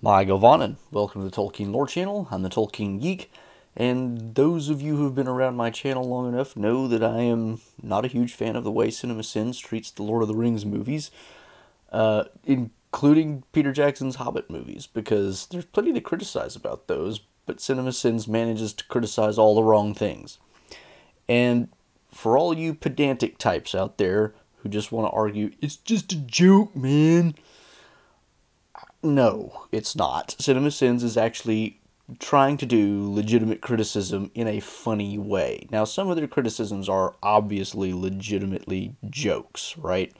Hi, Govanen. Welcome to the Tolkien Lore Channel. I'm the Tolkien Geek, and those of you who have been around my channel long enough know that I am not a huge fan of the way CinemaSins treats the Lord of the Rings movies, including Peter Jackson's Hobbit movies, because there's plenty to criticize about those, but CinemaSins manages to criticize all the wrong things. And for all you pedantic types out there who just want to argue, it's just a joke, man. No, it's not. CinemaSins is actually trying to do legitimate criticism in a funny way. Now, some of their criticisms are obviously legitimately jokes, right?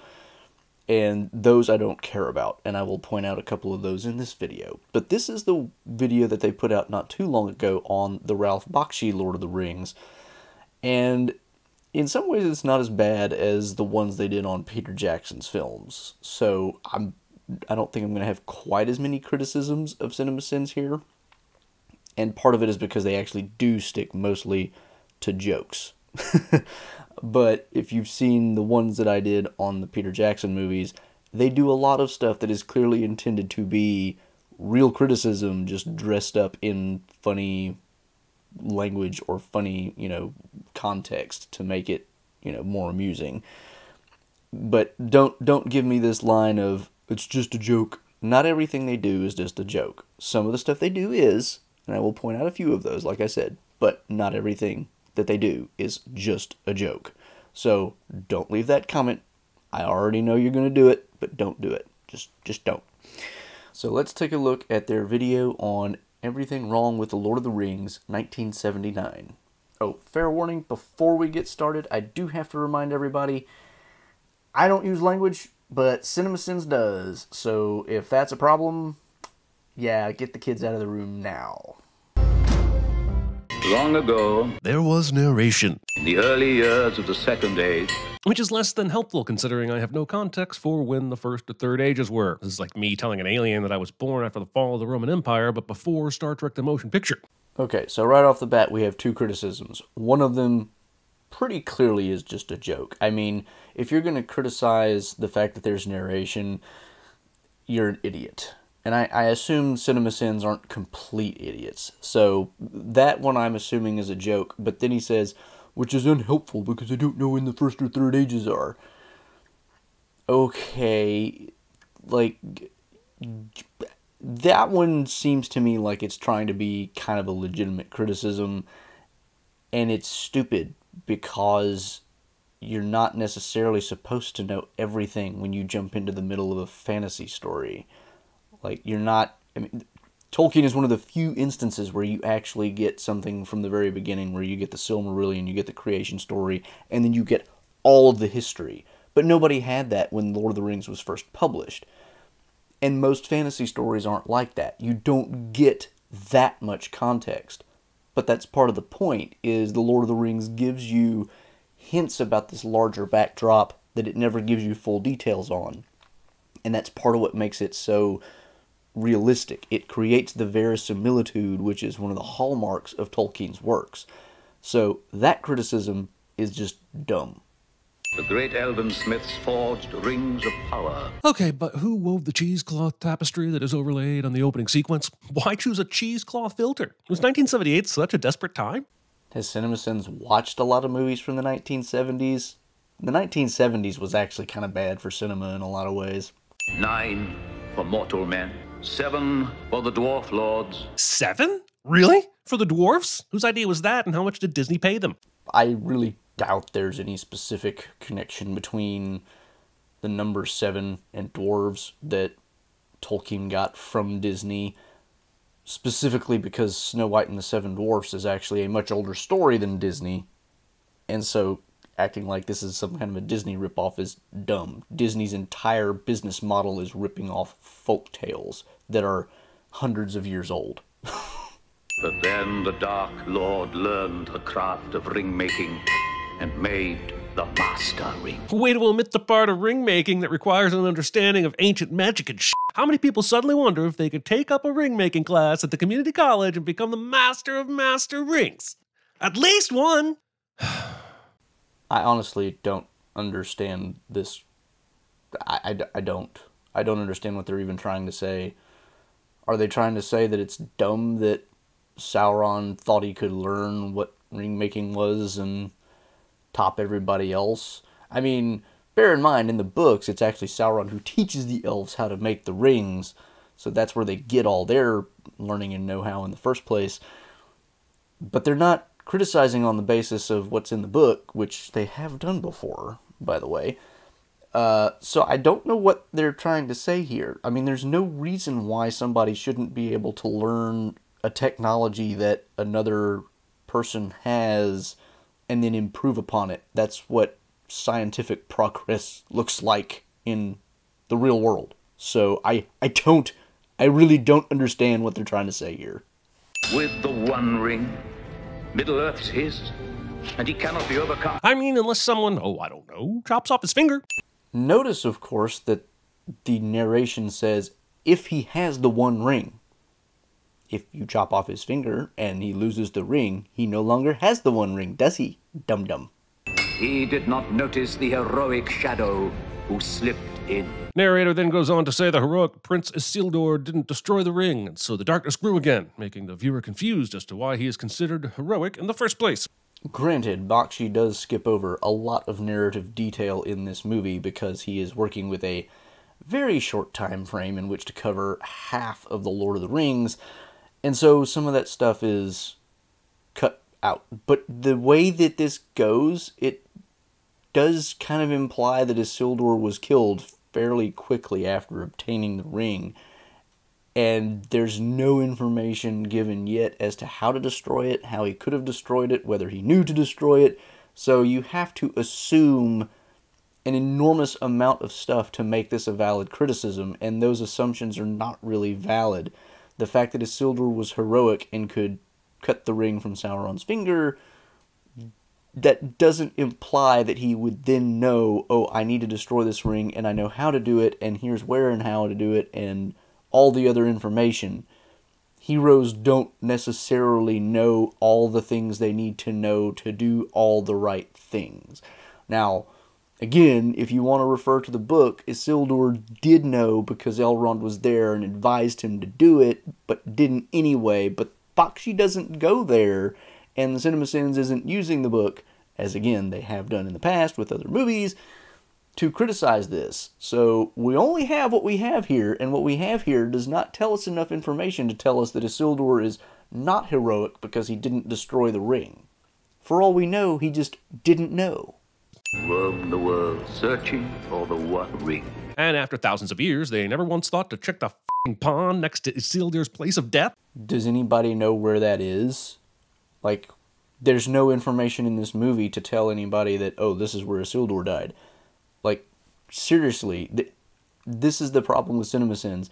And those I don't care about, and I will point out a couple of those in this video. But this is the video that they put out not too long ago on the Ralph Bakshi Lord of the Rings, and in some ways it's not as bad as the ones they did on Peter Jackson's films. So I don't think I'm going to have quite as many criticisms of CinemaSins here. And part of it is because they actually do stick mostly to jokes. But if you've seen the ones that I did on the Peter Jackson movies, they do a lot of stuff that is clearly intended to be real criticism, just dressed up in funny language or funny, context to make it, more amusing. But don't give me this line of, it's just a joke. Not everything they do is just a joke. Some of the stuff they do is, and I will point out a few of those, like I said, but not everything that they do is just a joke. So don't leave that comment. I already know you're going to do it, but don't do it. Just don't. So let's take a look at their video on Everything Wrong with the Lord of the Rings, 1979. Oh, fair warning, before we get started, I do have to remind everybody, I don't use language, but CinemaSins does, so if that's a problem, yeah, get the kids out of the room now. Long ago, there was narration, in the early years of the Second Age, which is less than helpful considering I have no context for when the First or Third Ages were. This is like me telling an alien that I was born after the fall of the Roman Empire, but before Star Trek the Motion Picture. Okay, so right off the bat, we have two criticisms. One of them pretty clearly is just a joke. I mean, if you're going to criticize the fact that there's narration, you're an idiot. And I assume CinemaSins aren't complete idiots. So that one I'm assuming is a joke. But then he says, which is unhelpful because I don't know when the First or Third Ages are. Okay, like, that one seems to me like it's trying to be kind of a legitimate criticism. And it's stupid because you're not necessarily supposed to know everything when you jump into the middle of a fantasy story. Like, you're not... I mean, Tolkien is one of the few instances where you actually get something from the very beginning, where you get the Silmarillion, you get the creation story, and then you get all of the history. But nobody had that when Lord of the Rings was first published. And most fantasy stories aren't like that. You don't get that much context. But that's part of the point, is the Lord of the Rings gives you hints about this larger backdrop that it never gives you full details on. And that's part of what makes it so realistic. It creates the verisimilitude, which is one of the hallmarks of Tolkien's works. So that criticism is just dumb. the great elven smiths forged rings of power. Okay, but who wove the cheesecloth tapestry that is overlaid on the opening sequence? Why choose a cheesecloth filter? Was 1978 such a desperate time? Has CinemaSins watched a lot of movies from the 1970s? The 1970s was actually kind of bad for cinema in a lot of ways. 9 for mortal men, 7 for the dwarf lords. 7? Really? For the dwarfs? Whose idea was that, and how much did Disney pay them? I really doubt there's any specific connection between the number 7 and dwarves that Tolkien got from Disney, specifically because Snow White and the Seven Dwarfs is actually a much older story than Disney, and so acting like this is some kind of a Disney ripoff is dumb. Disney's entire business model is ripping off folk tales that are hundreds of years old. But then the Dark Lord learned the craft of ring-making and made the Master Ring. Way to omit the part of ring-making that requires an understanding of ancient magic and shit. How many people suddenly wonder if they could take up a ring-making class at the community college and become the master of master rings? At least one! I honestly don't understand this. I don't understand what they're even trying to say. Are they trying to say that it's dumb that Sauron thought he could learn what ring making was and top everybody else? I mean, bear in mind, in the books, it's actually Sauron who teaches the elves how to make the rings, so that's where they get all their learning and know-how in the first place. But they're not criticizing on the basis of what's in the book, which they have done before, by the way. So I don't know what they're trying to say here. I mean, there's no reason why somebody shouldn't be able to learn a technology that another person has and then improve upon it. That's what scientific progress looks like in the real world. So I really don't understand what they're trying to say here. With the One Ring, Middle-earth's his, and he cannot be overcome. I mean, unless someone, I don't know, chops off his finger. Notice, of course, that the narration says, if he has the One Ring. If you chop off his finger and he loses the ring, he no longer has the One Ring, does he? Dum-dum. He did not notice the heroic shadow who slipped in. Narrator then goes on to say the heroic Prince Isildur didn't destroy the ring, and so the darkness grew again, making the viewer confused as to why he is considered heroic in the first place. Granted, Bakshi does skip over a lot of narrative detail in this movie because he is working with a very short time frame in which to cover half of the Lord of the Rings, and so some of that stuff is cut out. But the way that this goes, it does kind of imply that Isildur was killed fairly quickly after obtaining the ring, and there's no information given yet as to how to destroy it, how he could have destroyed it, whether he knew to destroy it, so you have to assume an enormous amount of stuff to make this a valid criticism, and those assumptions are not really valid. The fact that Isildur was heroic and could cut the ring from Sauron's finger, that doesn't imply that he would then know, oh, I need to destroy this ring, and I know how to do it, and here's where and how to do it, and all the other information. Heroes don't necessarily know all the things they need to know to do all the right things. Now, again, if you want to refer to the book, Isildur did know because Elrond was there and advised him to do it, but didn't anyway. But Bakshi doesn't go there, and the CinemaSins isn't using the book, as again they have done in the past with other movies, to criticize this. So we only have what we have here, and what we have here does not tell us enough information to tell us that Isildur is not heroic because he didn't destroy the ring. For all we know, he just didn't know. Roam the world searching for the One Ring. And after thousands of years, they never once thought to check the f***ing pond next to Isildur's place of death. Does anybody know where that is? Like, there's no information in this movie to tell anybody that, oh, this is where Isildur died. Like, seriously, this is the problem with CinemaSins.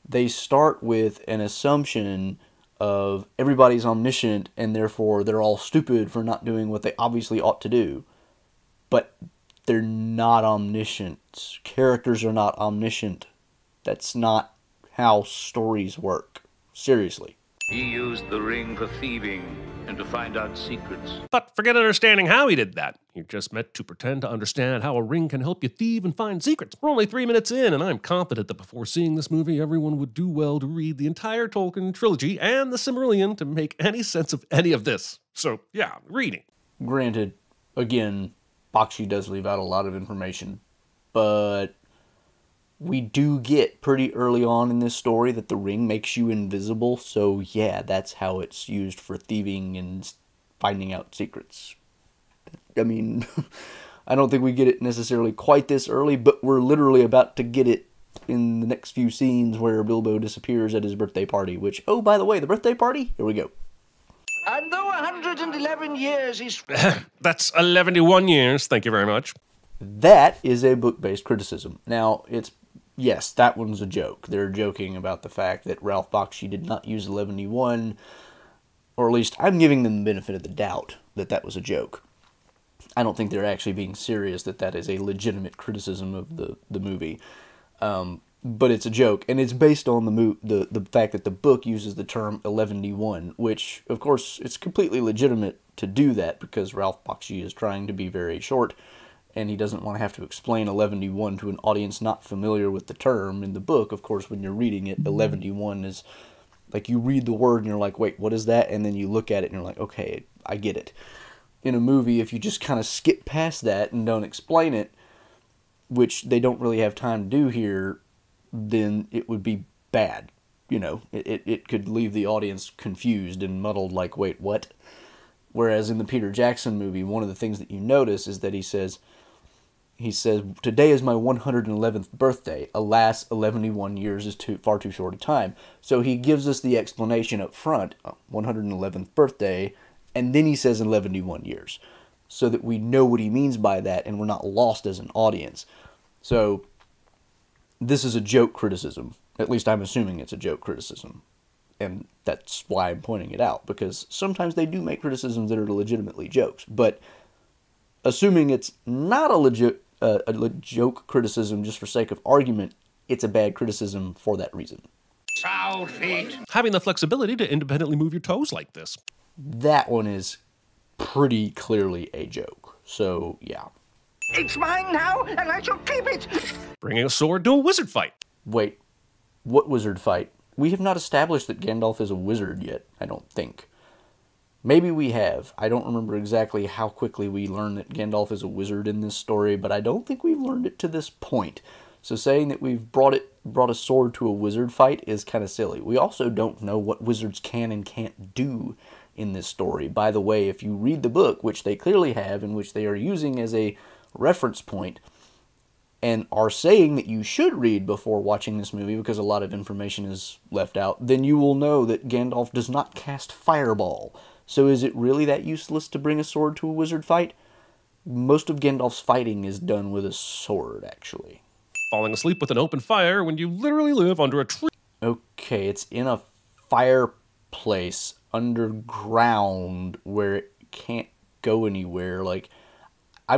They start with an assumption of everybody's omniscient and therefore they're all stupid for not doing what they obviously ought to do. But they're not omniscient. Characters are not omniscient. That's not how stories work. Seriously. He used the ring for thieving and to find out secrets. But forget understanding how he did that. You're just meant to pretend to understand how a ring can help you thieve and find secrets. We're only 3 minutes in, and I'm confident that before seeing this movie, everyone would do well to read the entire Tolkien trilogy and the Silmarillion to make any sense of any of this. So, yeah, reading. Granted, again, Bakshi does leave out a lot of information, but we do get pretty early on in this story that the ring makes you invisible, so yeah, that's how it's used for thieving and finding out secrets. I mean, I don't think we get it necessarily quite this early, but we're literally about to get it in the next few scenes where Bilbo disappears at his birthday party, which, oh, by the way, the birthday party? Here we go. And though 111 years is... That's 11 years, thank you very much. That is a book-based criticism. Now, yes, that one's a joke. They're joking about the fact that Ralph Bakshi did not use 11D1, or at least I'm giving them the benefit of the doubt that that was a joke. I don't think they're actually being serious that that is a legitimate criticism of the movie. But it's a joke, and it's based on the fact that the book uses the term 11D1, which, of course, it's completely legitimate to do that because Ralph Bakshi is trying to be very short and he doesn't want to have to explain 11D1 to an audience not familiar with the term. In the book, of course, when you're reading it, 11D1 is like you read the word and you're like, wait, what is that? And then you look at it and you're like, okay, I get it. In a movie, if you just kind of skip past that and don't explain it, which they don't really have time to do here, then it would be bad. You know, it could leave the audience confused and muddled, like, wait, what? Whereas in the Peter Jackson movie, one of the things that you notice is that he says, today is my 111th birthday. Alas, 11 years is far too short a time. So he gives us the explanation up front, 111th birthday, and then he says 11 years, so that we know what he means by that and we're not lost as an audience. So this is a joke criticism. At least I'm assuming it's a joke criticism. And that's why I'm pointing it out, because sometimes they do make criticisms that are legitimately jokes. But assuming it's not a joke criticism just for sake of argument, it's a bad criticism for that reason. South feet. Having the flexibility to independently move your toes like this. That one is pretty clearly a joke. So, yeah. It's mine now, and I shall keep it. Bringing a sword to a wizard fight. Wait, what wizard fight? We have not established that Gandalf is a wizard yet, I don't think. Maybe we have. I don't remember exactly how quickly we learned that Gandalf is a wizard in this story, but I don't think we've learned it to this point. So saying that we've brought a sword to a wizard fight is kind of silly. We also don't know what wizards can and can't do in this story. By the way, if you read the book, which they clearly have, and which they are using as a reference point, and are saying that you should read before watching this movie because a lot of information is left out, then you will know that Gandalf does not cast Fireball. So is it really that useless to bring a sword to a wizard fight? Most of Gandalf's fighting is done with a sword, actually. Falling asleep with an open fire when you literally live under a tree. Okay, it's in a fireplace underground where it can't go anywhere. Like, I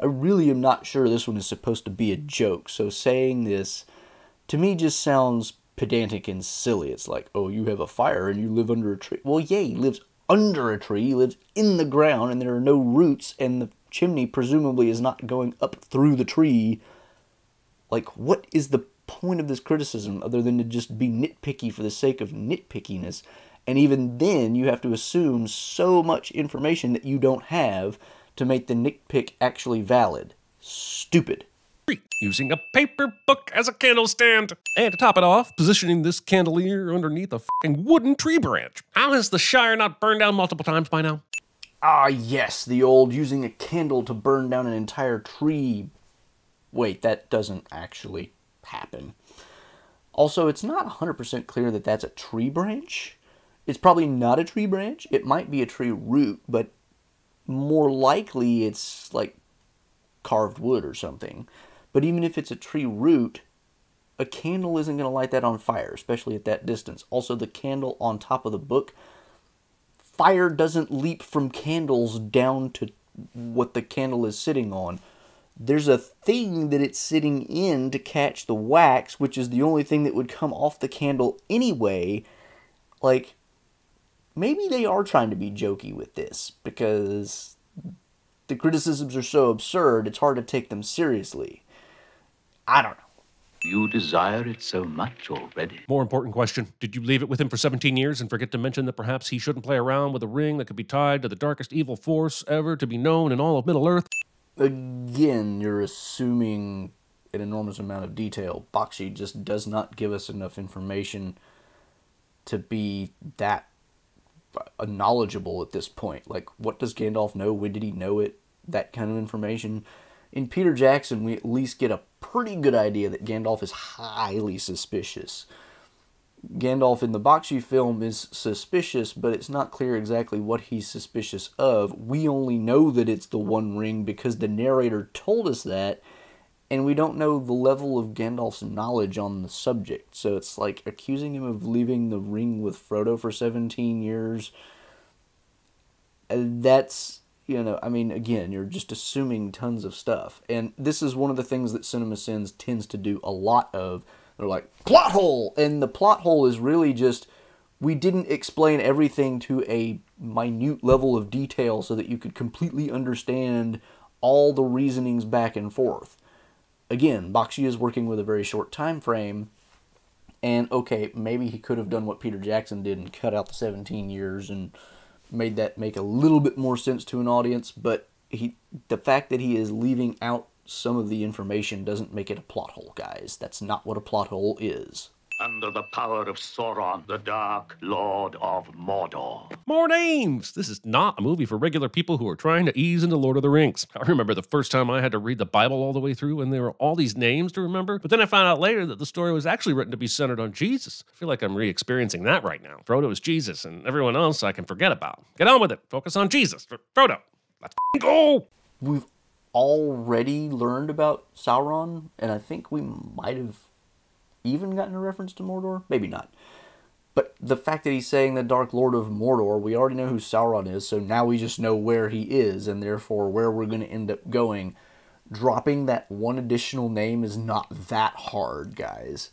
really am not sure this one is supposed to be a joke. So saying this, to me, just sounds pedantic and silly. It's like, oh, you have a fire and you live under a tree. Well, yeah, he lives under a tree. He lives in the ground and there are no roots and the chimney presumably is not going up through the tree. Like, what is the point of this criticism other than to just be nitpicky for the sake of nitpickiness? And even then, you have to assume so much information that you don't have to make the nitpick actually valid. Stupid. Using a paper book as a candle stand. And to top it off, positioning this candelier underneath a fucking wooden tree branch. How has the Shire not burned down multiple times by now? Ah, yes, the old using a candle to burn down an entire tree. Wait, that doesn't actually happen. Also, it's not 100% clear that that's a tree branch. It's probably not a tree branch. It might be a tree root, but more likely it's like carved wood or something. But even if it's a tree root, a candle isn't going to light that on fire, especially at that distance. Also, the candle on top of the book, fire doesn't leap from candles down to what the candle is sitting on. There's a thing that it's sitting in to catch the wax, which is the only thing that would come off the candle anyway. Like, maybe they are trying to be jokey with this, because the criticisms are so absurd, it's hard to take them seriously. I don't know. You desire it so much already. More important question, did you leave it with him for 17 years and forget to mention that perhaps he shouldn't play around with a ring that could be tied to the darkest evil force ever to be known in all of Middle-earth? Again, you're assuming an enormous amount of detail. Bakshi just does not give us enough information to be that knowledgeable at this point. Like, what does Gandalf know? When did he know it? That kind of information. In Peter Jackson, we at least get a pretty good idea that Gandalf is highly suspicious. Gandalf in the Bakshi film is suspicious, but it's not clear exactly what he's suspicious of. We only know that it's the One Ring because the narrator told us that, and we don't know the level of Gandalf's knowledge on the subject. So it's like accusing him of leaving the ring with Frodo for 17 years. That's, you know, I mean, again, you're just assuming tons of stuff. And this is one of the things that CinemaSins tends to do a lot of. They're like, plot hole! And the plot hole is really just, we didn't explain everything to a minute level of detail so that you could completely understand all the reasonings back and forth. Again, Bakshi is working with a very short time frame, and okay, maybe he could have done what Peter Jackson did and cut out the 17 years and made that make a little bit more sense to an audience, but the fact that he is leaving out some of the information doesn't make it a plot hole, guys. That's not what a plot hole is. Under the power of Sauron, the Dark Lord of Mordor. More names! This is not a movie for regular people who are trying to ease into Lord of the Rings. I remember the first time I had to read the Bible all the way through and there were all these names to remember, but then I found out later that the story was actually written to be centered on Jesus. I feel like I'm re-experiencing that right now. Frodo is Jesus and everyone else I can forget about. Get on with it. Focus on Jesus. Frodo, let's go! We've already learned about Sauron, and I think we might have even gotten a reference to Mordor? Maybe not. But the fact that he's saying the Dark Lord of Mordor, we already know who Sauron is, so now we just know where he is, and therefore where we're going to end up going. Dropping that one additional name is not that hard, guys.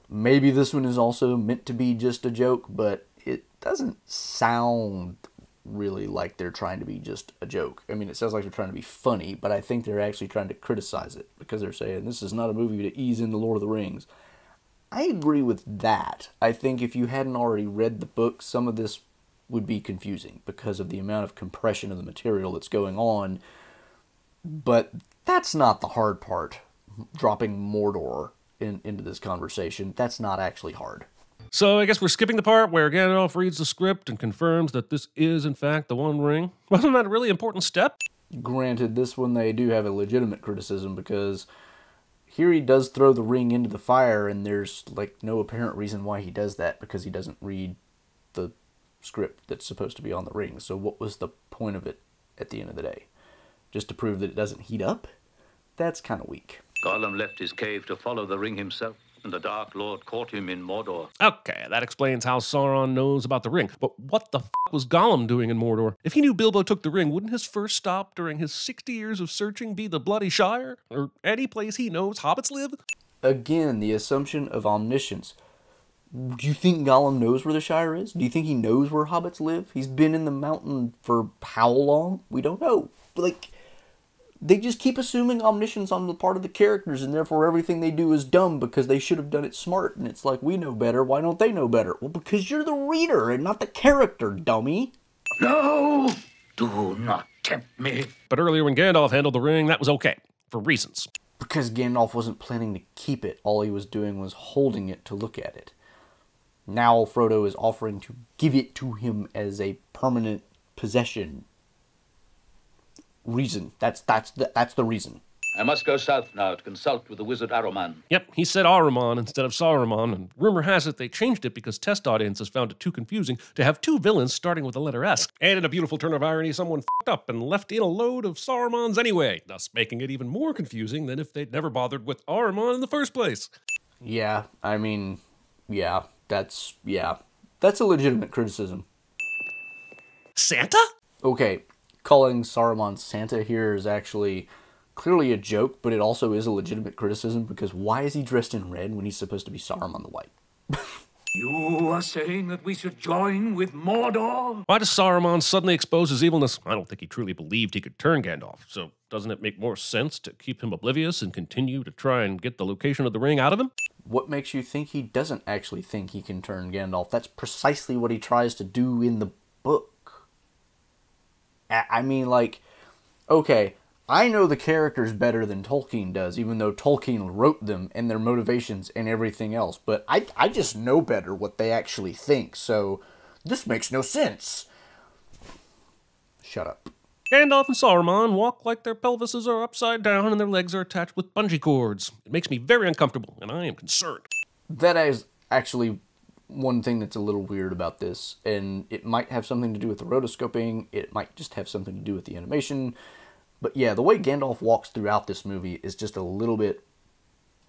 Maybe this one is also meant to be just a joke, but it doesn't sound really like they're trying to be just a joke. I mean, it sounds like they're trying to be funny, but I think they're actually trying to criticize it, because they're saying this is not a movie to ease into Lord of the Rings. I agree with that. I think if you hadn't already read the book, some of this would be confusing because of the amount of compression of the material that's going on. But that's not the hard part. Dropping Mordor into this conversation, that's not actually hard. So I guess we're skipping the part where Gandalf reads the script and confirms that this is in fact the One Ring. Wasn't that a really important step? Granted, this one they do have a legitimate criticism, because here he does throw the ring into the fire, and there's like no apparent reason why he does that, because he doesn't read the script that's supposed to be on the ring. So what was the point of it at the end of the day? Just to prove that it doesn't heat up? That's kind of weak. Gollum left his cave to follow the ring himself, and the Dark Lord caught him in Mordor. Okay, that explains how Sauron knows about the ring. But what the f*** was Gollum doing in Mordor? If he knew Bilbo took the ring, wouldn't his first stop during his 60 years of searching be the Bloody Shire? Or any place he knows hobbits live? Again, the assumption of omniscience. Do you think Gollum knows where the Shire is? Do you think he knows where hobbits live? He's been in the mountain for how long? We don't know. Like, they just keep assuming omniscience on the part of the characters, and therefore everything they do is dumb because they should have done it smart. And it's like, we know better. Why don't they know better? Well, because you're the reader and not the character, dummy. No! Do not tempt me. But earlier when Gandalf handled the ring, that was okay. For reasons. Because Gandalf wasn't planning to keep it. All he was doing was holding it to look at it. Now Frodo is offering to give it to him as a permanent possession. Reason. That's the reason. I must go south now to consult with the wizard Aruman. Yep, he said Ahriman instead of Saruman, and rumor has it they changed it because test audiences found it too confusing to have two villains starting with the letter S. And in a beautiful turn of irony, someone f***ed up and left in a load of Sarumans anyway, thus making it even more confusing than if they'd never bothered with Ahriman in the first place. Yeah, I mean, that's a legitimate criticism. Santa? Okay, calling Saruman Santa here is actually clearly a joke, but it also is a legitimate criticism, because why is he dressed in red when he's supposed to be Saruman the White? You are saying that we should join with Mordor? Why does Saruman suddenly expose his evilness? I don't think he truly believed he could turn Gandalf, so doesn't it make more sense to keep him oblivious and continue to try and get the location of the ring out of him? What makes you think he doesn't actually think he can turn Gandalf? That's precisely what he tries to do in the book. I mean, like, okay, I know the characters better than Tolkien does, even though Tolkien wrote them and their motivations and everything else. But I just know better what they actually think, so this makes no sense. Shut up. Gandalf and Saruman walk like their pelvises are upside down and their legs are attached with bungee cords. It makes me very uncomfortable, and I am concerned. That is actually one thing that's a little weird about this, and it might have something to do with the rotoscoping, it might just have something to do with the animation, but yeah, the way Gandalf walks throughout this movie is just a little bit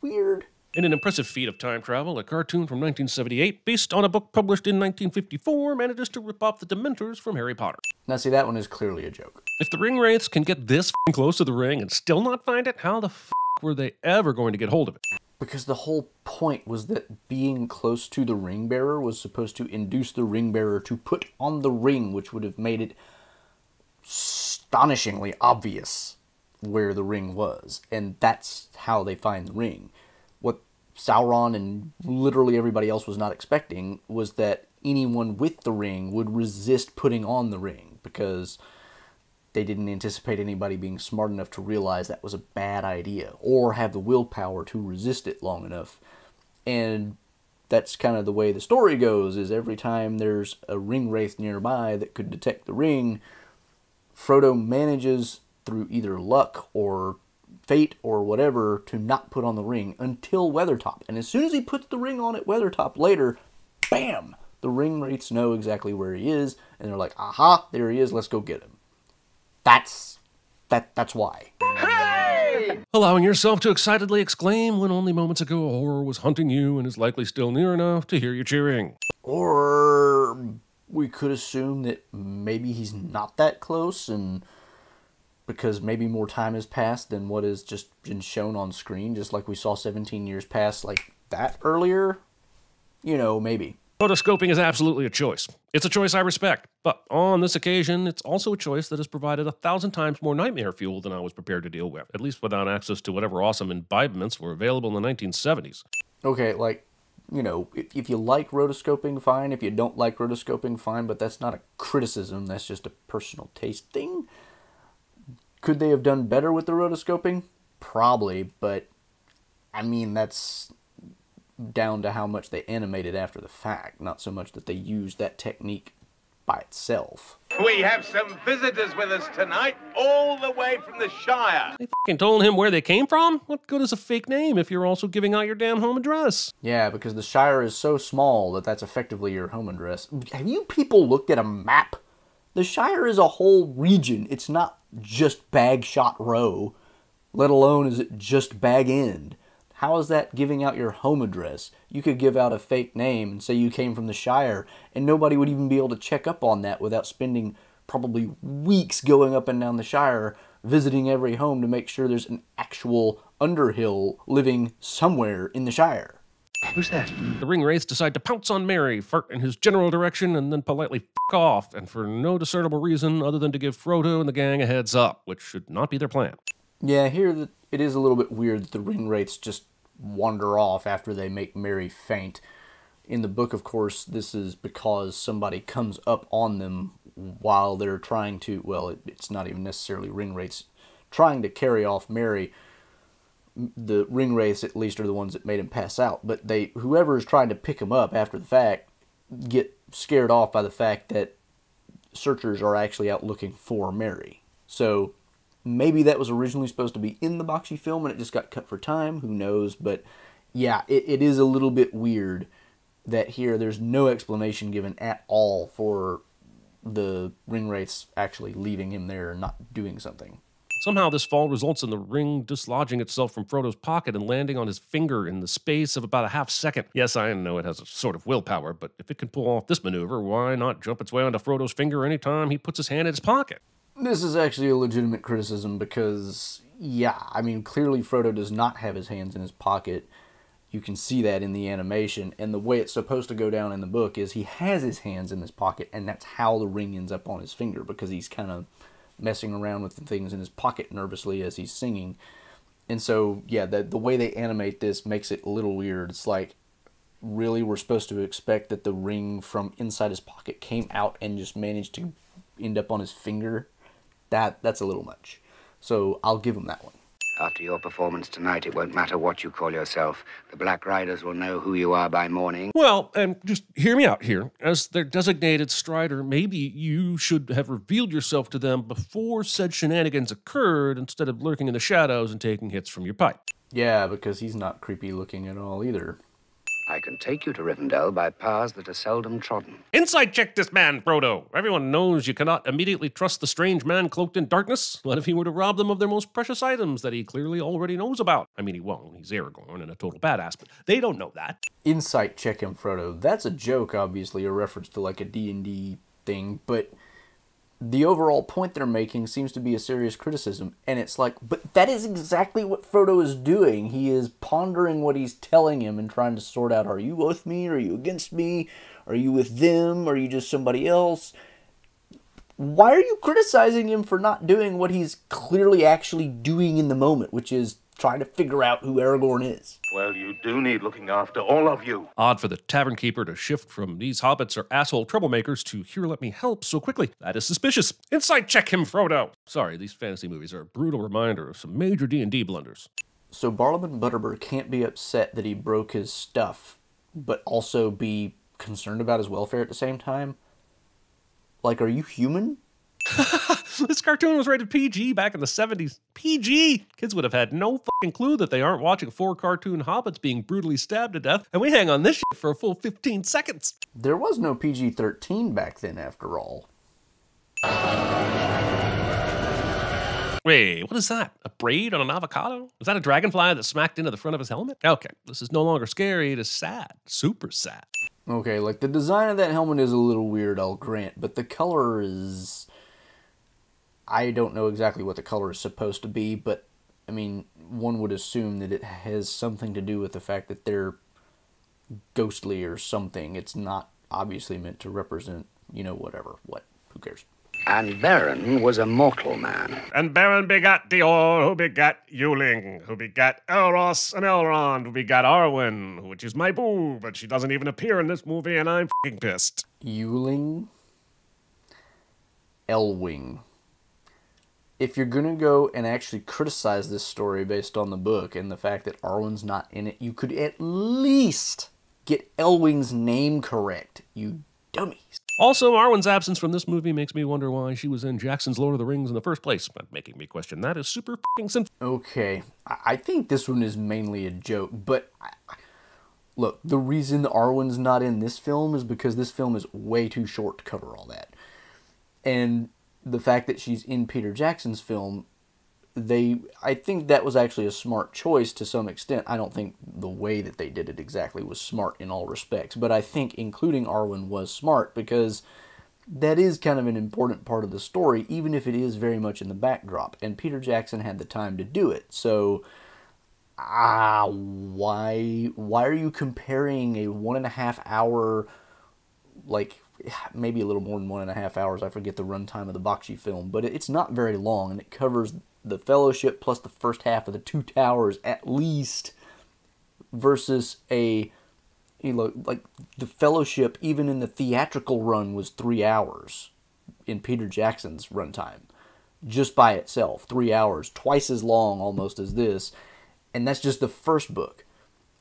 weird. In an impressive feat of time travel, a cartoon from 1978, based on a book published in 1954, manages to rip off the Dementors from Harry Potter. Now see, that one is clearly a joke. If the ring wraiths can get this f***ing close to the ring and still not find it, how the f*** were they ever going to get hold of it? Because the whole point was that being close to the ring bearer was supposed to induce the ring bearer to put on the ring, which would have made it astonishingly obvious where the ring was, and that's how they find the ring. What Sauron and literally everybody else was not expecting was that anyone with the ring would resist putting on the ring, because they didn't anticipate anybody being smart enough to realize that was a bad idea, or have the willpower to resist it long enough. And that's kind of the way the story goes, is every time there's a ring wraith nearby that could detect the ring, Frodo manages, through either luck or fate or whatever, to not put on the ring until Weathertop. And as soon as he puts the ring on at Weathertop later, bam! The ring wraiths know exactly where he is, and they're like, aha, there he is, let's go get him. That's why. Allowing yourself to excitedly exclaim when only moments ago a horror was hunting you and is likely still near enough to hear you cheering. Or we could assume that maybe he's not that close, and because maybe more time has passed than what has just been shown on screen, just like we saw 17 years pass like that earlier. You know, maybe. Rotoscoping is absolutely a choice. It's a choice I respect. But on this occasion, it's also a choice that has provided 1,000 times more nightmare fuel than I was prepared to deal with, at least without access to whatever awesome imbibements were available in the 1970s. Okay, like, you know, if you like rotoscoping, fine. If you don't like rotoscoping, fine. But that's not a criticism. That's just a personal taste thing. Could they have done better with the rotoscoping? Probably, but I mean, that's down to how much they animated after the fact, not so much that they used that technique by itself. We have some visitors with us tonight, all the way from the Shire. They fucking told him where they came from? What good is a fake name if you're also giving out your damn home address? Yeah, because the Shire is so small that that's effectively your home address. Have you people looked at a map? The Shire is a whole region. It's not just Bagshot Row, let alone is it just Bag End. How is that giving out your home address? You could give out a fake name and say you came from the Shire, and nobody would even be able to check up on that without spending probably weeks going up and down the Shire, visiting every home to make sure there's an actual Underhill living somewhere in the Shire. Who's that? The ring wraiths decide to pounce on Merry, fart in his general direction, and then politely f*** off, and for no discernible reason other than to give Frodo and the gang a heads up, which should not be their plan. Yeah, here it is a little bit weird that the ring wraiths just wander off after they make Merry faint. In the book, of course, this is because somebody comes up on them while they're trying to, well, it's not even necessarily ring wraiths, trying to carry off Merry. The ring wraiths, at least, are the ones that made him pass out, but whoever is trying to pick him up after the fact get scared off by the fact that searchers are actually out looking for Merry. So maybe that was originally supposed to be in the Bakshi film and it just got cut for time. Who knows? But yeah, it is a little bit weird that here there's no explanation given at all for the ring wraiths actually leaving him there and not doing something. Somehow this fall results in the ring dislodging itself from Frodo's pocket and landing on his finger in the space of about a half second. Yes, I know it has a sort of willpower, but if it can pull off this maneuver, why not jump its way onto Frodo's finger anytime he puts his hand in his pocket? This is actually a legitimate criticism because, yeah, I mean, clearly Frodo does not have his hands in his pocket. You can see that in the animation, and the way it's supposed to go down in the book is he has his hands in his pocket, and that's how the ring ends up on his finger, because he's kind of messing around with the things in his pocket nervously as he's singing. And so, yeah, the way they animate this makes it a little weird. It's like, really, we're supposed to expect that the ring from inside his pocket came out and just managed to end up on his finger? That's a little much. So I'll give him that one. After your performance tonight, it won't matter what you call yourself. The Black Riders will know who you are by morning. Well, just hear me out here. As their designated strider, maybe you should have revealed yourself to them before said shenanigans occurred instead of lurking in the shadows and taking hits from your pipe. Yeah, because he's not creepy looking at all either. I can take you to Rivendell by paths that are seldom trodden. Insight check this man, Frodo. Everyone knows you cannot immediately trust the strange man cloaked in darkness. What if he were to rob them of their most precious items that he clearly already knows about? I mean, he won't. He's Aragorn and a total badass, but they don't know that. Insight check him, Frodo. That's a joke, obviously, a reference to like a D&D thing, but the overall point they're making seems to be a serious criticism, and it's like, but that is exactly what Frodo is doing. He is pondering what he's telling him and trying to sort out, are you with me? Are you against me? Are you with them? Are you just somebody else? why are you criticizing him for not doing what he's clearly actually doing in the moment, which is trying to figure out who Aragorn is? Well, you do need looking after, all of you. Odd for the tavern keeper to shift from these hobbits are asshole troublemakers to here let me help so quickly. That is suspicious. Insight check him, Frodo. Sorry, these fantasy movies are a brutal reminder of some major D&D blunders. So Barliman Butterbur can't be upset that he broke his stuff, but also be concerned about his welfare at the same time? Like, are you human? This cartoon was rated PG back in the 70s. PG! Kids would have had no fucking clue that they aren't watching 4 cartoon hobbits being brutally stabbed to death, and we hang on this shit for a full 15 seconds. There was no PG-13 back then, after all. Wait, what is that? A braid on an avocado? Is that a dragonfly that smacked into the front of his helmet? Okay, this is no longer scary, it is sad. Super sad. Okay, like, the design of that helmet is a little weird, I'll grant, but the color is... I don't know exactly what the color is supposed to be, but, I mean, one would assume that it has something to do with the fact that they're ghostly or something. It's not obviously meant to represent, you know, whatever. What? Who cares? And Beren was a mortal man. And Beren begat Dior, who begat Yuling, who begat Elros and Elrond, who begat Arwen, which is my boo, but she doesn't even appear in this movie, and I'm f***ing pissed. Yuling? Elwing. If you're gonna go and actually criticize this story based on the book and the fact that Arwen's not in it, you could at least get Elwing's name correct, you dummies. Also, Arwen's absence from this movie makes me wonder why she was in Jackson's Lord of the Rings in the first place, but making me question that is super f***ing sinful. Okay, I think this one is mainly a joke, but look, the reason Arwen's not in this film is because this film is way too short to cover all that. And the fact that she's in Peter Jackson's film, I think that was actually a smart choice to some extent. I don't think the way that they did it exactly was smart in all respects, but I think including Arwen was smart because that is kind of an important part of the story, even if it is very much in the backdrop, and Peter Jackson had the time to do it. So, why are you comparing a 1.5 hour, like, maybe a little more than 1.5 hours, I forget the runtime of the Bakshi film, but it's not very long, and it covers the Fellowship plus the first half of the Two Towers at least, versus a, you know, like, the Fellowship, even in the theatrical run, was 3 hours in Peter Jackson's runtime. Just by itself, 3 hours, twice as long almost as this, and that's just the first book.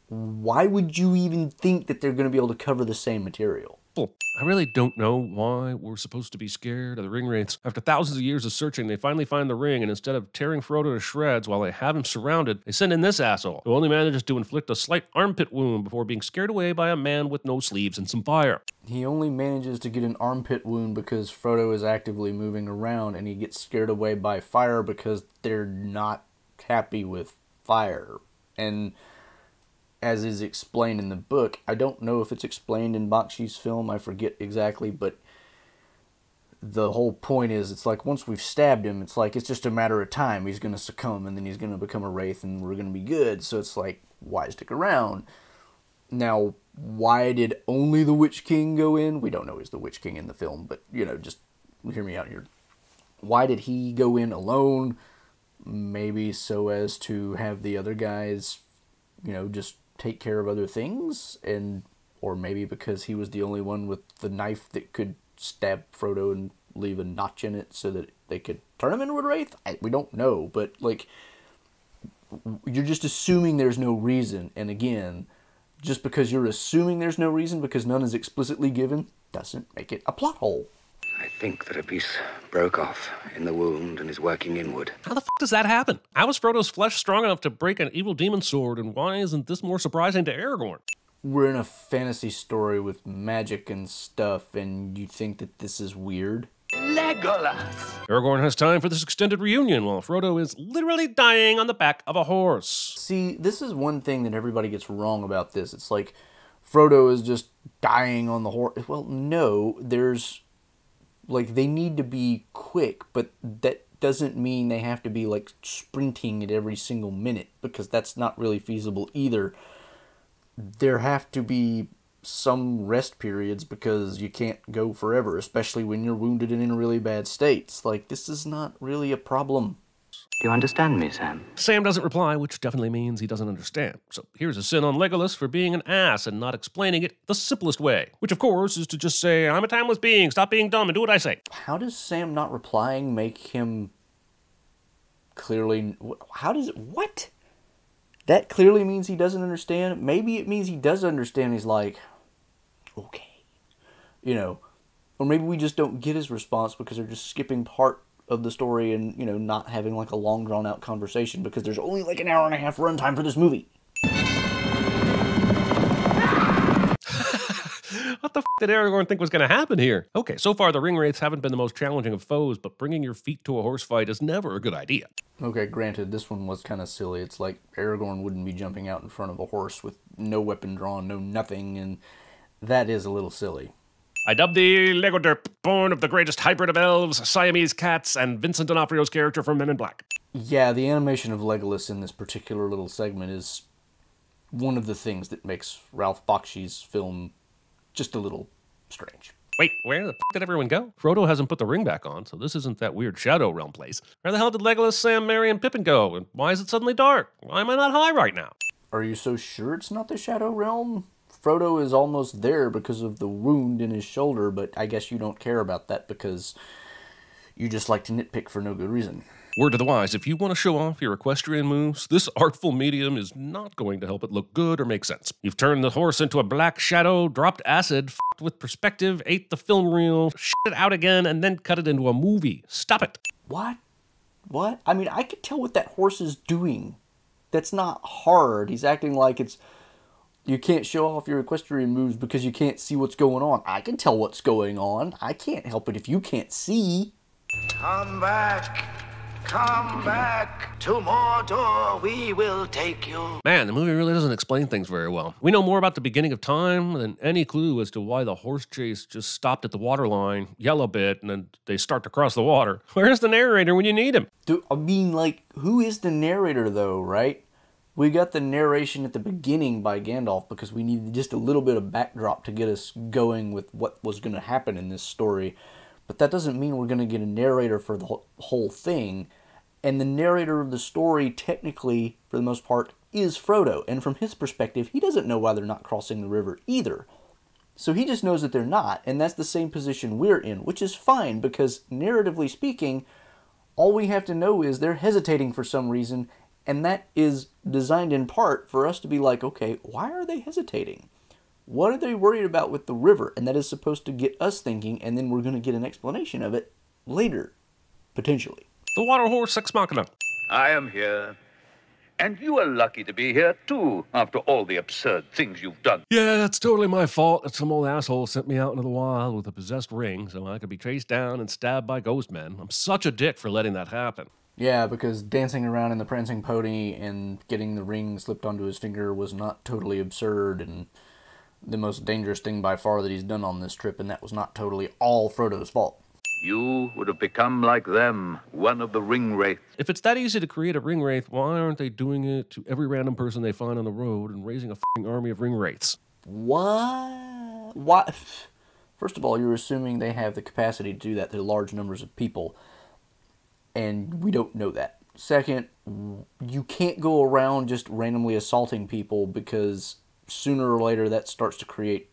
Why would you even think that they're going to be able to cover the same material? I really don't know why we're supposed to be scared of the ring wraiths. After thousands of years of searching, they finally find the ring, and instead of tearing Frodo to shreds while they have him surrounded, they send in this asshole, who only manages to inflict a slight armpit wound before being scared away by a man with no sleeves and some fire. He only manages to get an armpit wound because Frodo is actively moving around, and he gets scared away by fire because they're not happy with fire. And as is explained in the book, I don't know if it's explained in Bakshi's film, I forget exactly, but the whole point is, it's like once we've stabbed him, it's like it's just a matter of time. He's going to succumb, and then he's going to become a wraith, and we're going to be good. So it's like, why stick around? Now, why did only the Witch King go in? We don't know he's the Witch King in the film, but, you know, just hear me out here. Why did he go in alone? Maybe so as to have the other guys, you know, just take care of other things, and or maybe because he was the only one with the knife that could stab Frodo and leave a notch in it so that they could turn him into a wraith. We don't know, but like, you're just assuming there's no reason, and again, just because you're assuming there's no reason because none is explicitly given doesn't make it a plot hole. I think that a piece broke off in the wound and is working inward. How the f*** does that happen? How is Frodo's flesh strong enough to break an evil demon sword, and why isn't this more surprising to Aragorn? We're in a fantasy story with magic and stuff, and you think that this is weird? Legolas! Aragorn has time for this extended reunion while Frodo is literally dying on the back of a horse. See, this is one thing that everybody gets wrong about this. It's like, Frodo is just dying on the horse. Well, no, there's... like, they need to be quick, but that doesn't mean they have to be, like, sprinting at every single minute, because that's not really feasible either. There have to be some rest periods because you can't go forever, especially when you're wounded and in really bad states. Like, this is not really a problem. Do you understand me, Sam? Sam doesn't reply, which definitely means he doesn't understand. So here's a sin on Legolas for being an ass and not explaining it the simplest way, which of course is to just say, I'm a timeless being, stop being dumb and do what I say. How does Sam not replying make him clearly... How does it... What? That clearly means he doesn't understand? Maybe it means he does understand. He's like, okay. You know, or maybe we just don't get his response because they're just skipping part of the story and, you know, not having like a long drawn out conversation because there's only like an hour and a half runtime for this movie. What the f*** did Aragorn think was going to happen here? Okay, so far the ring wraiths haven't been the most challenging of foes, but bringing your feet to a horse fight is never a good idea. Okay, granted, this one was kind of silly. It's like Aragorn wouldn't be jumping out in front of a horse with no weapon drawn, no nothing, and that is a little silly. I dub thee Legoderp, born of the greatest hybrid of elves, Siamese cats, and Vincent D'Onofrio's character from Men in Black. Yeah, the animation of Legolas in this particular little segment is one of the things that makes Ralph Bakshi's film just a little strange. Wait, where the f*** did everyone go? Frodo hasn't put the ring back on, so this isn't that weird Shadow Realm place. Where the hell did Legolas, Sam, Merry, and Pippin go? And why is it suddenly dark? Why am I not high right now? Are you so sure it's not the Shadow Realm? Frodo is almost there because of the wound in his shoulder, but I guess you don't care about that because you just like to nitpick for no good reason. Word to the wise, if you want to show off your equestrian moves, this artful medium is not going to help it look good or make sense. You've turned the horse into a black shadow, dropped acid, f***ed with perspective, ate the film reel, shit it out again, and then cut it into a movie. Stop it. What? What? I mean, I could tell what that horse is doing. That's not hard. He's acting like it's... You can't show off your equestrian moves because you can't see what's going on. I can tell what's going on. I can't help it if you can't see. Come back. Come back to Mordor, we will take you. Man, the movie really doesn't explain things very well. We know more about the beginning of time than any clue as to why the horse chase just stopped at the waterline, yell a bit, and then they start to cross the water. Where's the narrator when you need him? Dude, I mean, like, who is the narrator, though, right? We got the narration at the beginning by Gandalf because we needed just a little bit of backdrop to get us going with what was going to happen in this story. But that doesn't mean we're going to get a narrator for the whole thing. And the narrator of the story, technically, for the most part, is Frodo. And from his perspective, he doesn't know why they're not crossing the river either. So he just knows that they're not, and that's the same position we're in, which is fine, because narratively speaking, all we have to know is they're hesitating for some reason, and that is designed in part for us to be like, okay, why are they hesitating? What are they worried about with the river? And that is supposed to get us thinking, and then we're going to get an explanation of it later, potentially. The water horse ex machina. I am here. And you are lucky to be here, too, after all the absurd things you've done. Yeah, that's totally my fault that some old asshole sent me out into the wild with a possessed ring so I could be chased down and stabbed by ghost men. I'm such a dick for letting that happen. Yeah, because dancing around in the prancing pony and getting the ring slipped onto his finger was not totally absurd and the most dangerous thing by far that he's done on this trip, and that was not totally all Frodo's fault. You would have become like them, one of the ring wraiths. If it's that easy to create a ring wraith, why aren't they doing it to every random person they find on the road and raising a f***ing army of ring wraiths? What? What? First of all, you're assuming they have the capacity to do that to large numbers of people, and we don't know that. Second, you can't go around just randomly assaulting people because sooner or later that starts to create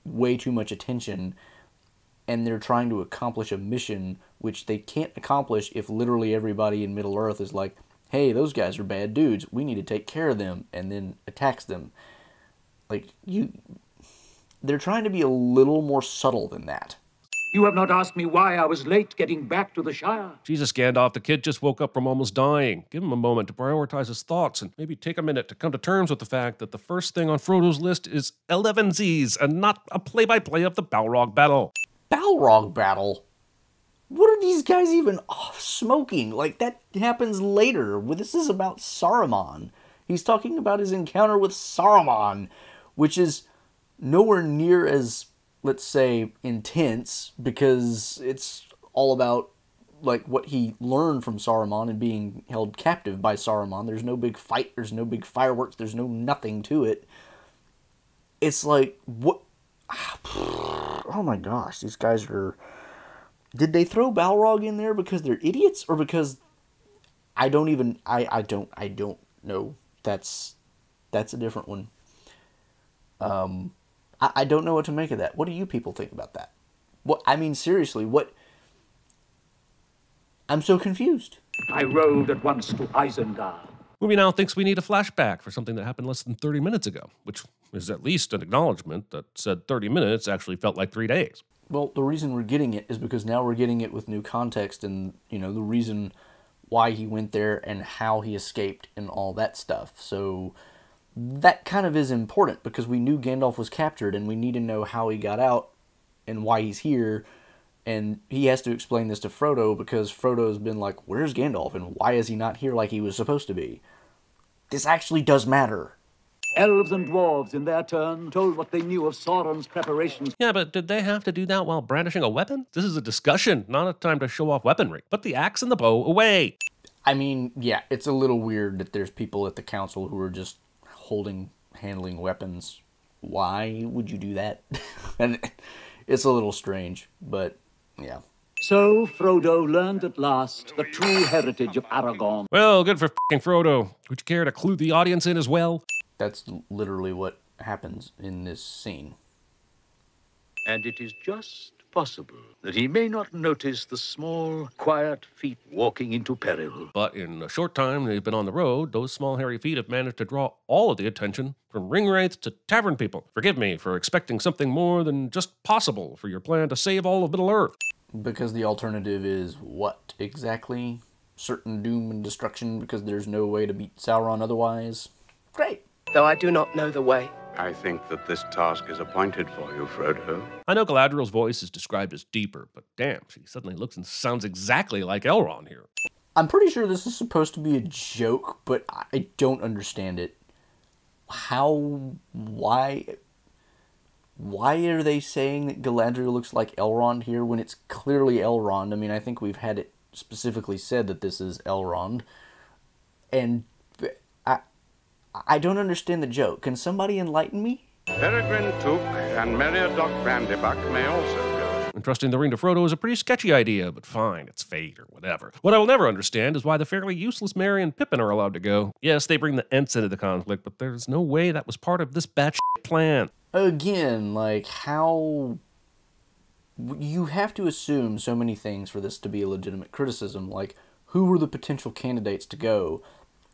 way too much attention, and they're trying to accomplish a mission which they can't accomplish if literally everybody in Middle-earth is like, hey, those guys are bad dudes, we need to take care of them, and then attacks them. Like, they're trying to be a little more subtle than that. You have not asked me why I was late getting back to the Shire. Jesus, Gandalf, the kid just woke up from almost dying. Give him a moment to prioritize his thoughts and maybe take a minute to come to terms with the fact that the first thing on Frodo's list is Elevensies and not a play-by-play of the Balrog battle. Balrog battle? What are these guys even smoking? Like, that happens later. This is about Saruman. He's talking about his encounter with Saruman, which is nowhere near as, let's say, intense, because it's all about, like, what he learned from Saruman and being held captive by Saruman. There's no big fight, there's no big fireworks, there's no nothing to it. it's like, what? Oh my gosh, these guys are... Did they throw Balrog in there because they're idiots, or because I don't know. That's a different one. I don't know what to make of that. What do you people think about that? What, I mean, seriously, what? I'm so confused. I rode at once to Isengard. Movie Now thinks we need a flashback for something that happened less than 30 minutes ago, which is at least an acknowledgement that said 30 minutes actually felt like 3 days. Well, the reason we're getting it is because now we're getting it with new context and, you know, the reason why he went there and how he escaped and all that stuff. So that kind of is important because we knew Gandalf was captured and we need to know how he got out and why he's here. And he has to explain this to Frodo because Frodo's been like, where's Gandalf and why is he not here like he was supposed to be? This actually does matter. Elves and dwarves, in their turn, told what they knew of Sauron's preparations. Yeah, but did they have to do that while brandishing a weapon? This is a discussion, not a time to show off weaponry. Put the axe and the bow away. I mean, yeah, it's a little weird that there's people at the council who are just handling weapons. Why would you do that? And it's a little strange, but yeah. So Frodo learned at last the true heritage of Aragorn. Well, good for f***ing Frodo. Would you care to clue the audience in as well? That's literally what happens in this scene. And it is just possible that he may not notice the small, quiet feet walking into peril. But in a short time they've been on the road, those small hairy feet have managed to draw all of the attention, from ring wraiths to tavern people. Forgive me for expecting something more than just possible for your plan to save all of Middle-earth. Because the alternative is what exactly? Certain doom and destruction because there's no way to beat Sauron otherwise? Great! Though I do not know the way. I think that this task is appointed for you, Frodo. I know Galadriel's voice is described as deeper, but damn, she suddenly looks and sounds exactly like Elrond here. I'm pretty sure this is supposed to be a joke, but I don't understand it. Why are they saying that Galadriel looks like Elrond here when it's clearly Elrond? I mean, I think we've had it specifically said that this is Elrond. And I don't understand the joke. Can somebody enlighten me? Peregrine Took and Meriadoc Brandybuck may also go. Entrusting the ring to Frodo is a pretty sketchy idea, but fine, it's fate or whatever. What I will never understand is why the fairly useless Merry and Pippin are allowed to go. Yes, they bring the Ents into the conflict, but there's no way that was part of this batshit plan. Again, like, how... You have to assume so many things for this to be a legitimate criticism, like, who were the potential candidates to go?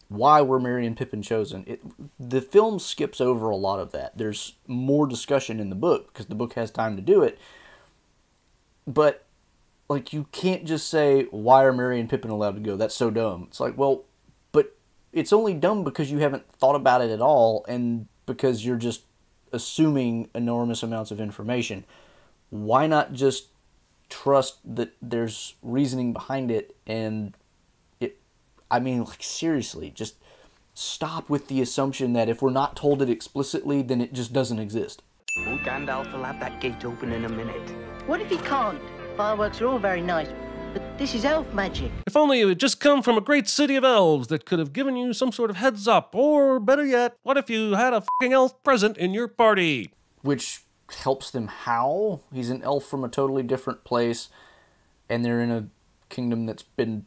Why were Merry and Pippin chosen? The film skips over a lot of that. There's more discussion in the book, because the book has time to do it. But, like, you can't just say, why are Merry and Pippin allowed to go? That's so dumb. It's like, well, but it's only dumb because you haven't thought about it at all, and because you're just assuming enormous amounts of information. Why not just trust that there's reasoning behind it and I mean, like, seriously, just stop with the assumption that if we're not told it explicitly, then it just doesn't exist. Oh, Gandalf will have that gate open in a minute. What if he can't? Fireworks are all very nice, but this is elf magic. If only it had just come from a great city of elves that could have given you some sort of heads up, or better yet, what if you had a f***ing elf present in your party? Which helps them how? He's an elf from a totally different place, and they're in a kingdom that's been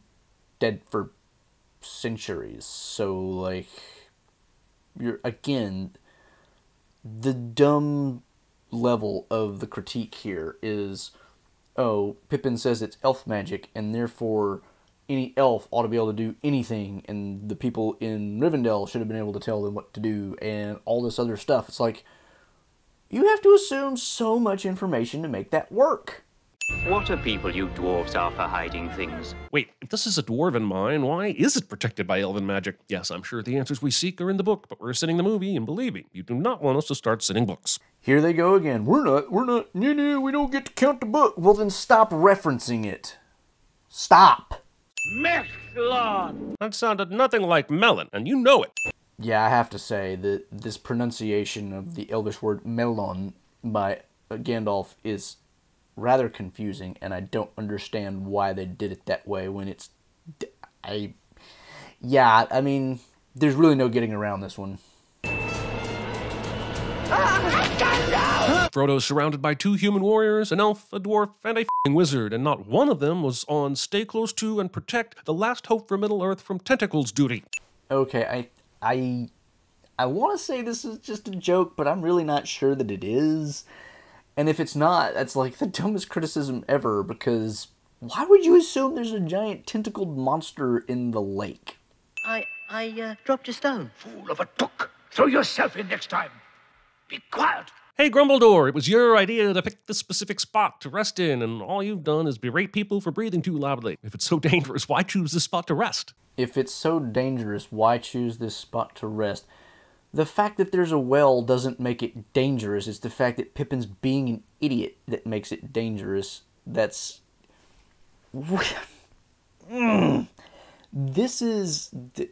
dead for centuries. So, like, you're, again, the dumb level of the critique here is, oh, Pippin says it's elf magic, and therefore any elf ought to be able to do anything, and the people in Rivendell should have been able to tell them what to do, and all this other stuff. It's like, you have to assume so much information to make that work. What are people you dwarves are for hiding things? Wait, if this is a dwarven mine, why is it protected by elven magic? Yes, I'm sure the answers we seek are in the book, but we're sending the movie, and believe me, you do not want us to start sending books. Here they go again. We're not, no, we don't get to count the book. Well, then stop referencing it. Stop. Mechlon! That sounded nothing like melon, and you know it. Yeah, I have to say that this pronunciation of the Elvish word melon by Gandalf is rather confusing, and I don't understand why they did it that way when it's... Yeah, I mean, there's really no getting around this one. Ah! Frodo's surrounded by 2 human warriors, an elf, a dwarf, and a f***ing wizard, and not one of them was on stay close to and protect the last hope for Middle-earth from tentacles duty. Okay, I want to say this is just a joke, but I'm really not sure that it is. And if it's not, that's like the dumbest criticism ever, because why would you assume there's a giant tentacled monster in the lake? I dropped a stone. Fool of a took. Throw yourself in next time. Be quiet. Hey, Grumbledore, it was your idea to pick this specific spot to rest in, and all you've done is berate people for breathing too loudly. If it's so dangerous, why choose this spot to rest? If it's so dangerous, why choose this spot to rest? The fact that there's a well doesn't make it dangerous. It's the fact that Pippin's being an idiot that makes it dangerous. That's... This is the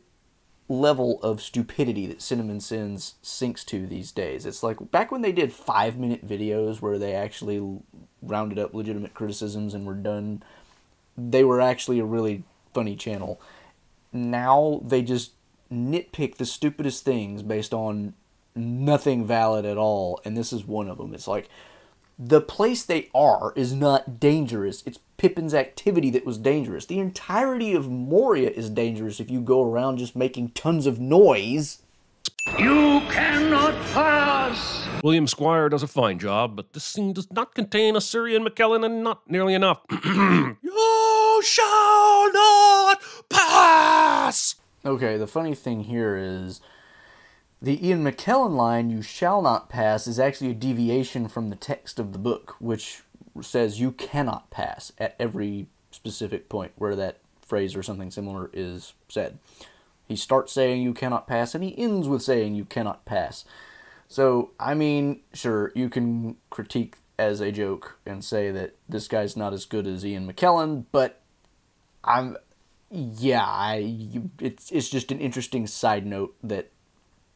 level of stupidity that CinemaSins sinks to these days. It's like back when they did 5-minute videos where they actually rounded up legitimate criticisms and were done. They were actually a really funny channel. Now they just nitpick the stupidest things based on nothing valid at all, and this is one of them. It's like, the place they are is not dangerous. It's Pippin's activity that was dangerous. The entirety of Moria is dangerous if you go around just making tons of noise. You cannot pass. William Squire does a fine job, but this scene does not contain a Syrian McKellen and not nearly enough. You shall not pass! Okay, the funny thing here is the Ian McKellen line, "you shall not pass," is actually a deviation from the text of the book, which says you cannot pass at every specific point where that phrase or something similar is said. He starts saying you cannot pass, and he ends with saying you cannot pass. So, I mean, sure, you can critique as a joke and say that this guy's not as good as Ian McKellen, but it's just an interesting side note that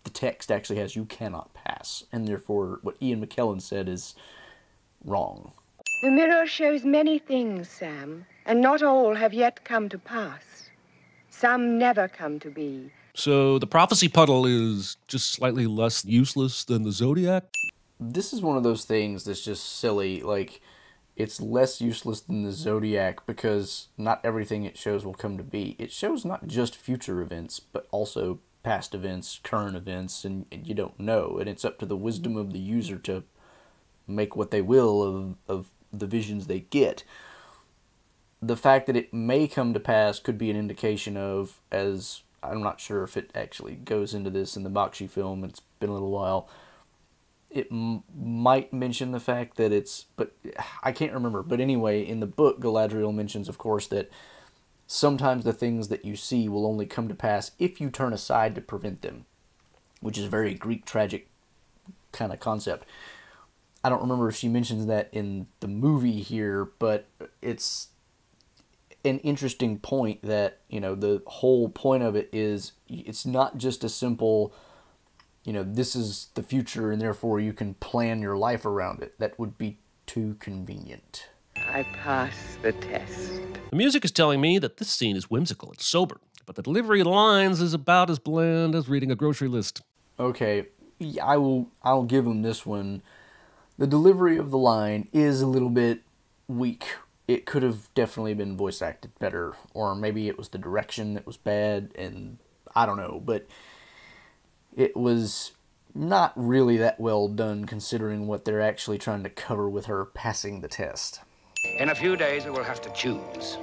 the text actually has "you cannot pass," and therefore what Ian McKellen said is wrong. The mirror shows many things, Sam, and not all have yet come to pass. Some never come to be. So the prophecy puddle is just slightly less useless than the Zodiac? This is one of those things that's just silly. Like, it's less useless than the Zodiac because not everything it shows will come to be. It shows not just future events, but also past events, current events, and you don't know. And it's up to the wisdom of the user to make what they will of the visions they get. The fact that it may come to pass could be an indication of, as I'm not sure if it actually goes into this in the Bakshi film, it's been a little while, it might mention the fact that it's, but I can't remember. But anyway, in the book, Galadriel mentions, of course, that sometimes the things that you see will only come to pass if you turn aside to prevent them, which is a very Greek tragic kind of concept. I don't remember if she mentions that in the movie here, but it's an interesting point that, you know, the whole point of it is it's not just a simple, you know, this is the future and therefore you can plan your life around it. That would be too convenient. I pass the test. The music is telling me that this scene is whimsical and sober, but the delivery of the lines is about as bland as reading a grocery list. Okay, I'll give him this one. The delivery of the line is a little bit weak. It could have definitely been voice acted better, or maybe it was the direction that was bad, and I don't know, but it was not really that well done considering what they're actually trying to cover with her passing the test. In a few days we will have to choose.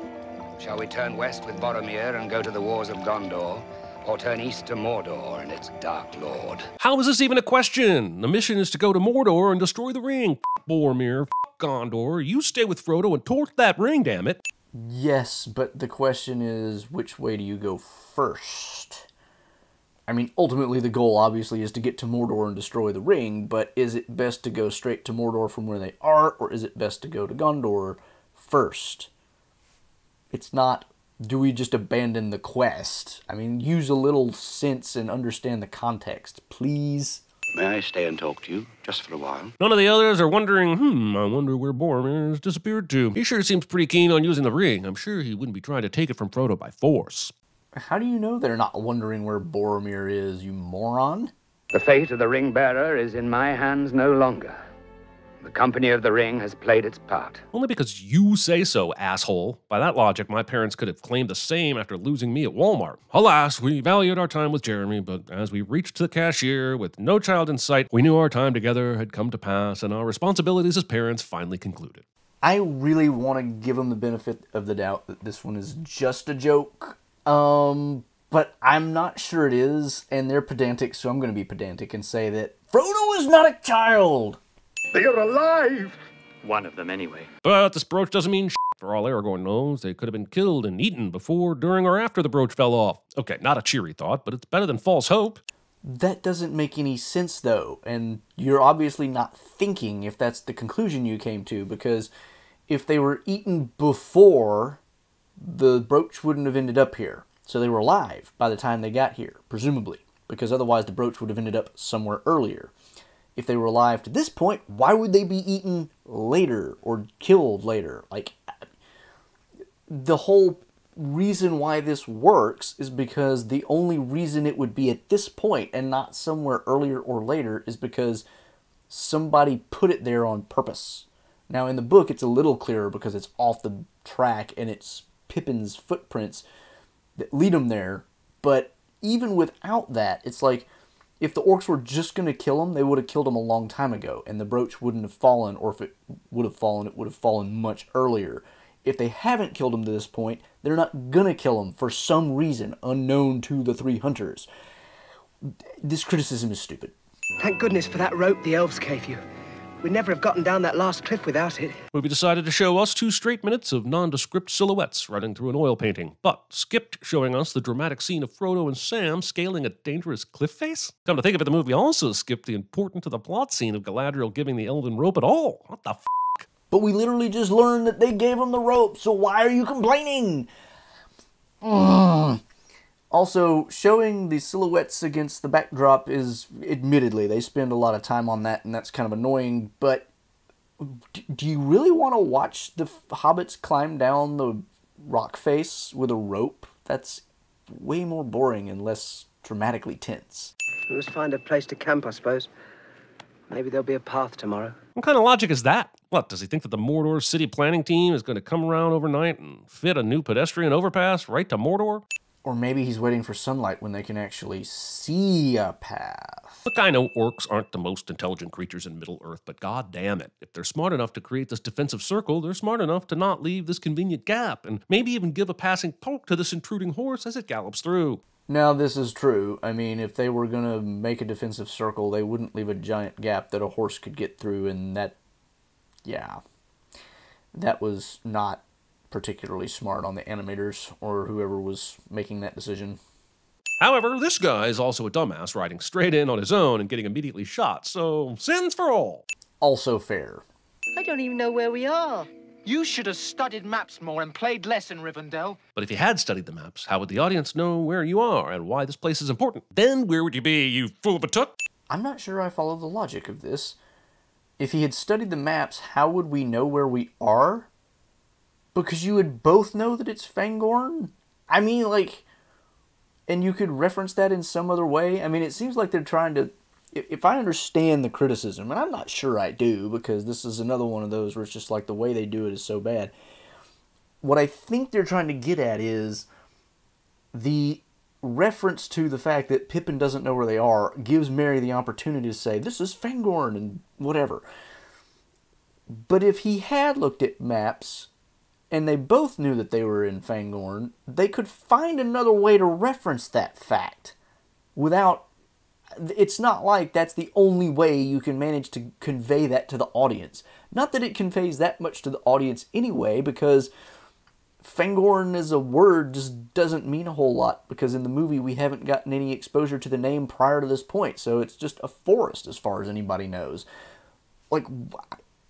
Shall we turn west with Boromir and go to the wars of Gondor, or turn east to Mordor and its Dark Lord? How is this even a question? The mission is to go to Mordor and destroy the ring. F Boromir, f Gondor. You stay with Frodo and torch that ring, damn it. Yes, but the question is, which way do you go first? I mean, ultimately the goal obviously is to get to Mordor and destroy the ring, but is it best to go straight to Mordor from where they are, or is it best to go to Gondor first? It's not, do we just abandon the quest? I mean, use a little sense and understand the context, please. May I stay and talk to you, just for a while? None of the others are wondering, I wonder where Boromir has disappeared to. He sure seems pretty keen on using the ring. I'm sure he wouldn't be trying to take it from Frodo by force. How do you know they're not wondering where Boromir is, you moron? The fate of the ring bearer is in my hands no longer. The Company of the Ring has played its part. Only because you say so, asshole. By that logic, my parents could have claimed the same after losing me at Walmart. Alas, we valued our time with Jeremy, but as we reached the cashier with no child in sight, we knew our time together had come to pass and our responsibilities as parents finally concluded. I really want to give them the benefit of the doubt that this one is just a joke, but I'm not sure it is, and they're pedantic, so I'm going to be pedantic and say that Frodo is not a child! They're alive! One of them, anyway. But this brooch doesn't mean shit. For all Aragorn knows, they could have been killed and eaten before, during, or after the brooch fell off. Okay, not a cheery thought, but it's better than false hope. That doesn't make any sense, though, and you're obviously not thinking if that's the conclusion you came to, because if they were eaten before, the brooch wouldn't have ended up here. So they were alive by the time they got here, presumably, because otherwise the brooch would have ended up somewhere earlier. If they were alive to this point, why would they be eaten later or killed later? Like, the whole reason why this works is because the only reason it would be at this point and not somewhere earlier or later is because somebody put it there on purpose. Now, in the book, it's a little clearer because it's off the track and it's Pippin's footprints that lead him there. But even without that, it's like, if the orcs were just going to kill him, they would have killed him a long time ago, and the brooch wouldn't have fallen, or if it would have fallen, it would have fallen much earlier. If they haven't killed him to this point, they're not going to kill him for some reason unknown to the three hunters. This criticism is stupid. Thank goodness for that rope the elves gave you. We'd never have gotten down that last cliff without it. Movie decided to show us 2 straight minutes of nondescript silhouettes running through an oil painting, but skipped showing us the dramatic scene of Frodo and Sam scaling a dangerous cliff face. Come to think of it, the movie also skipped the important to the plot scene of Galadriel giving the elven rope at all. What the f***? But we literally just learned that they gave him the rope, so why are you complaining? Also, showing the silhouettes against the backdrop is, admittedly, they spend a lot of time on that, and that's kind of annoying, but do you really want to watch the hobbits climb down the rock face with a rope? That's way more boring and less dramatically tense. We must find a place to camp, I suppose. Maybe there'll be a path tomorrow. What kind of logic is that? What, does he think that the Mordor city planning team is going to come around overnight and fit a new pedestrian overpass right to Mordor? Or maybe he's waiting for sunlight when they can actually see a path. Look, I know orcs aren't the most intelligent creatures in Middle-earth, but god damn it, if they're smart enough to create this defensive circle, they're smart enough to not leave this convenient gap, and maybe even give a passing poke to this intruding horse as it gallops through. Now, this is true. I mean, if they were going to make a defensive circle, they wouldn't leave a giant gap that a horse could get through, and that, yeah, that was not particularly smart on the animators or whoever was making that decision. However, this guy is also a dumbass riding straight in on his own and getting immediately shot, so sins for all. Also fair. I don't even know where we are. You should have studied maps more and played less in Rivendell. But if you had studied the maps, how would the audience know where you are and why this place is important? Then where would you be, you fool of a took? I'm not sure I follow the logic of this. If he had studied the maps, how would we know where we are? Because you would both know that it's Fangorn? I mean, like, and you could reference that in some other way? I mean, it seems like they're trying to, if I understand the criticism, and I'm not sure I do, because this is another one of those where it's just like the way they do it is so bad. What I think they're trying to get at is the reference to the fact that Pippin doesn't know where they are gives Merry the opportunity to say, this is Fangorn, and whatever. But if he had looked at maps, and they both knew that they were in Fangorn, they could find another way to reference that fact without... It's not like that's the only way you can manage to convey that to the audience. Not that it conveys that much to the audience anyway, because Fangorn as a word just doesn't mean a whole lot, because in the movie we haven't gotten any exposure to the name prior to this point, so it's just a forest as far as anybody knows. Like,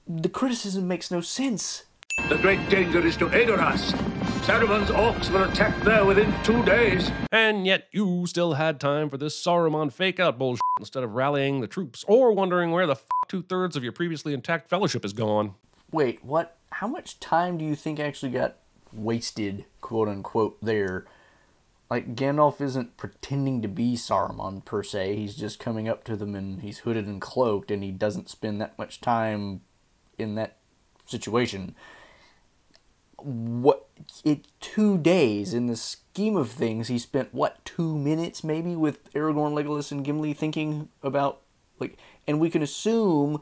the criticism makes no sense. The great danger is to Adoras. Saruman's orcs were attacked there within 2 days. And yet you still had time for this Saruman fake-out bullshit instead of rallying the troops, or wondering where the f*** 2/3 of your previously intact fellowship is gone. Wait, what? How much time do you think actually got wasted, quote-unquote, there? Like, Gandalf isn't pretending to be Saruman, per se. He's just coming up to them and he's hooded and cloaked, and he doesn't spend that much time in that situation. 2 days in the scheme of things, he spent 2 minutes maybe with Aragorn, Legolas, and Gimli thinking about, like, and we can assume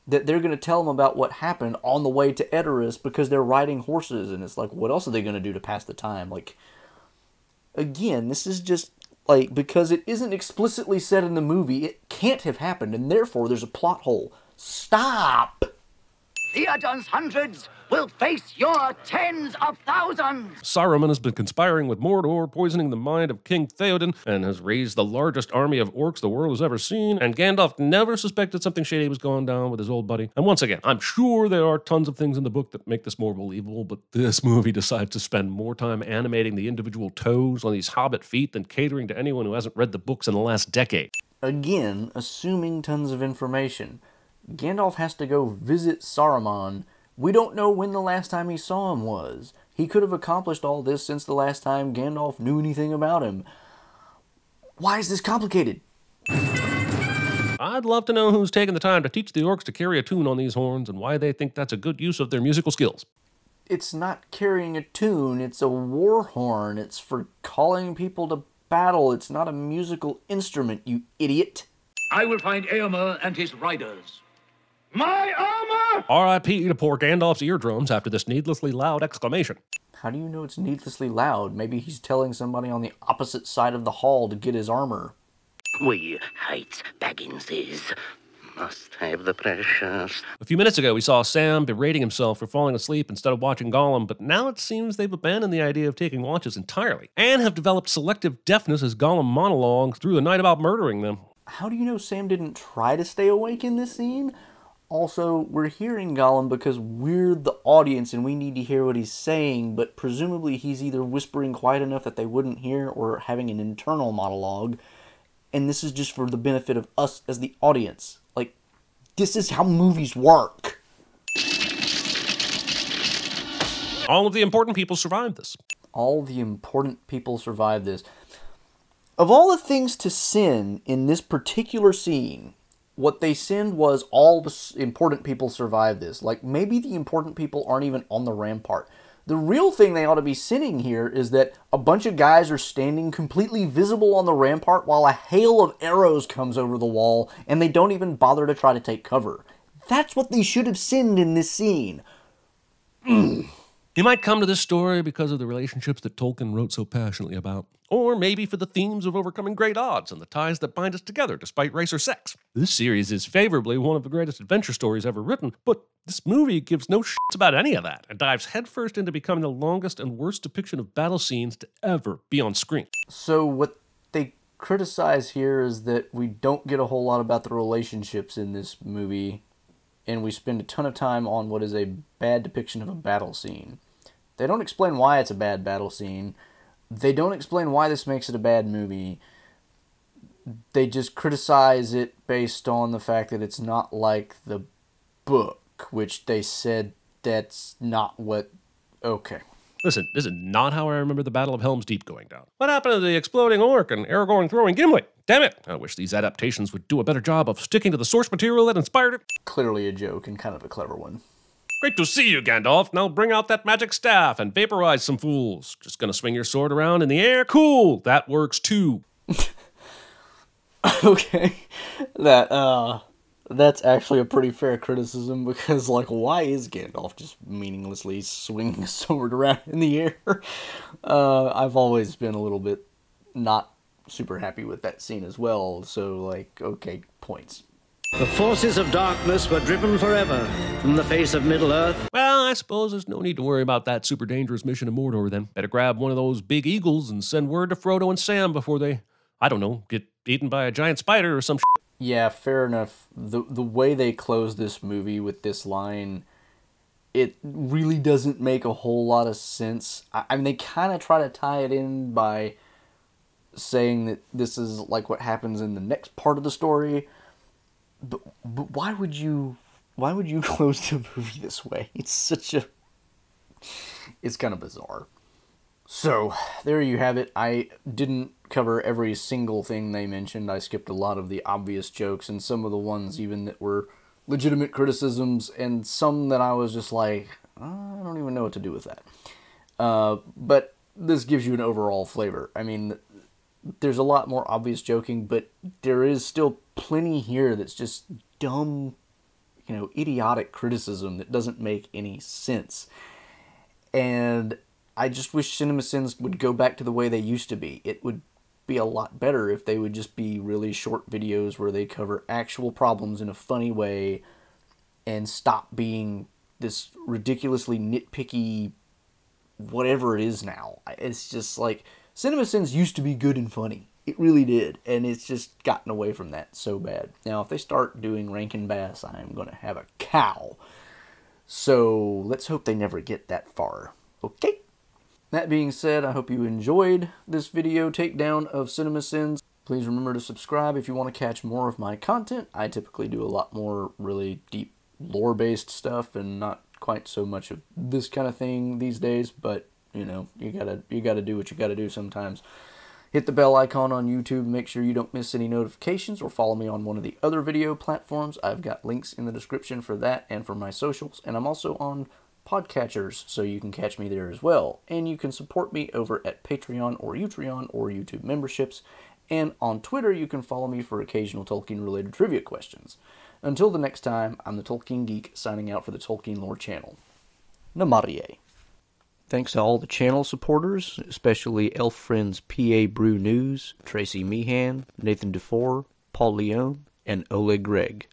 that they're going to tell him about what happened on the way to Edoras because they're riding horses, and it's like, what else are they going to do to pass the time? Like, again, this is just, like, because it isn't explicitly said in the movie, it can't have happened, and therefore there's a plot hole. Stop! Theoden's hundreds will face your tens of thousands. Saruman has been conspiring with Mordor, poisoning the mind of King Theoden, and has raised the largest army of orcs the world has ever seen, and Gandalf never suspected something shady was going down with his old buddy. And once again, I'm sure there are tons of things in the book that make this more believable, but this movie decides to spend more time animating the individual toes on these hobbit feet than catering to anyone who hasn't read the books in the last decade. Again, assuming tons of information. Gandalf has to go visit Saruman. We don't know when the last time he saw him was. He could have accomplished all this since the last time Gandalf knew anything about him. Why is this complicated? I'd love to know who's taking the time to teach the orcs to carry a tune on these horns and why they think that's a good use of their musical skills. It's not carrying a tune, it's a war horn. It's for calling people to battle. It's not a musical instrument, you idiot. I will find Éomer and his riders. My armor! R.I.P. to poor Gandalf's eardrums after this needlessly loud exclamation. How do you know it's needlessly loud? Maybe he's telling somebody on the opposite side of the hall to get his armor. We hate Bagginses. Must have the precious. A few minutes ago, we saw Sam berating himself for falling asleep instead of watching Gollum, but now it seems they've abandoned the idea of taking watches entirely, and have developed selective deafness as Gollum monologues through the night about murdering them. How do you know Sam didn't try to stay awake in this scene? Also, we're hearing Gollum because we're the audience and we need to hear what he's saying, but presumably he's either whispering quiet enough that they wouldn't hear or having an internal monologue, and this is just for the benefit of us as the audience. Like, this is how movies work. All of the important people survived this. All the important people survived this. Of all the things to sin in this particular scene, what they sinned was all the important people survived this. Like, maybe the important people aren't even on the rampart. The real thing they ought to be sinning here is that a bunch of guys are standing completely visible on the rampart while a hail of arrows comes over the wall, and they don't even bother to try to take cover. That's what they should have sinned in this scene. You might come to this story because of the relationships that Tolkien wrote so passionately about. Or maybe for the themes of overcoming great odds and the ties that bind us together despite race or sex. This series is favorably one of the greatest adventure stories ever written, but this movie gives no shits about any of that and dives headfirst into becoming the longest and worst depiction of battle scenes to ever be on screen. So what they criticize here is that we don't get a whole lot about the relationships in this movie, and we spend a ton of time on what is a bad depiction of a battle scene. They don't explain why it's a bad battle scene. They don't explain why this makes it a bad movie. They just criticize it based on the fact that it's not like the book, which they said that's not what... Okay. Listen, this is not how I remember the Battle of Helm's Deep going down. What happened to the exploding orc and Aragorn throwing Gimli? Damn it! I wish these adaptations would do a better job of sticking to the source material that inspired it. Clearly a joke and kind of a clever one. Great to see you, Gandalf. Now bring out that magic staff and vaporize some fools. Just gonna swing your sword around in the air? Cool! That works too. Okay. That's actually a pretty fair criticism because, like, why is Gandalf just meaninglessly swinging a sword around in the air? I've always been a little bit not super happy with that scene as well, so, like, okay, points. The forces of darkness were driven forever from the face of Middle-earth. Well, I suppose there's no need to worry about that super dangerous mission in Mordor then. Better grab one of those big eagles and send word to Frodo and Sam before they, I don't know, get eaten by a giant spider or some shit. Yeah, fair enough. The way they close this movie with this line, it really doesn't make a whole lot of sense. I mean, they kind of try to tie it in by saying that this is like what happens in the next part of the story. But why would you close the movie this way? It's kind of bizarre. So, there you have it. I didn't cover every single thing they mentioned. I skipped a lot of the obvious jokes and some of the ones even that were legitimate criticisms, and some that I was just like, I don't even know what to do with that. But this gives you an overall flavor. I mean, there's a lot more obvious joking, but there is still plenty here that's just dumb, idiotic criticism that doesn't make any sense. And I just wish CinemaSins would go back to the way they used to be. It would be a lot better if they would just be really short videos where they cover actual problems in a funny way and stop being this ridiculously nitpicky whatever it is now. It's just like, CinemaSins used to be good and funny. It really did, and it's just gotten away from that so bad. Now, if they start doing Rankin Bass, I'm going to have a cow. So, let's hope they never get that far. Okay? That being said, I hope you enjoyed this video takedown of CinemaSins. Please remember to subscribe if you want to catch more of my content. I typically do a lot more really deep lore-based stuff and not quite so much of this kind of thing these days, but you gotta do what you gotta do sometimes. Hit the bell icon on YouTube, make sure you don't miss any notifications, or follow me on one of the other video platforms. I've got links in the description for that and for my socials, and I'm also on podcatchers, so you can catch me there as well. And you can support me over at Patreon or Utreon or YouTube memberships, and on Twitter you can follow me for occasional Tolkien-related trivia questions. Until the next time, I'm the Tolkien Geek, signing out for the Tolkien Lore channel. Namarie. Thanks to all the channel supporters, especially Elf Friends PA Brew News, Tracy Meehan, Nathan DeFore, Paul Leone, and Oleg Gregg.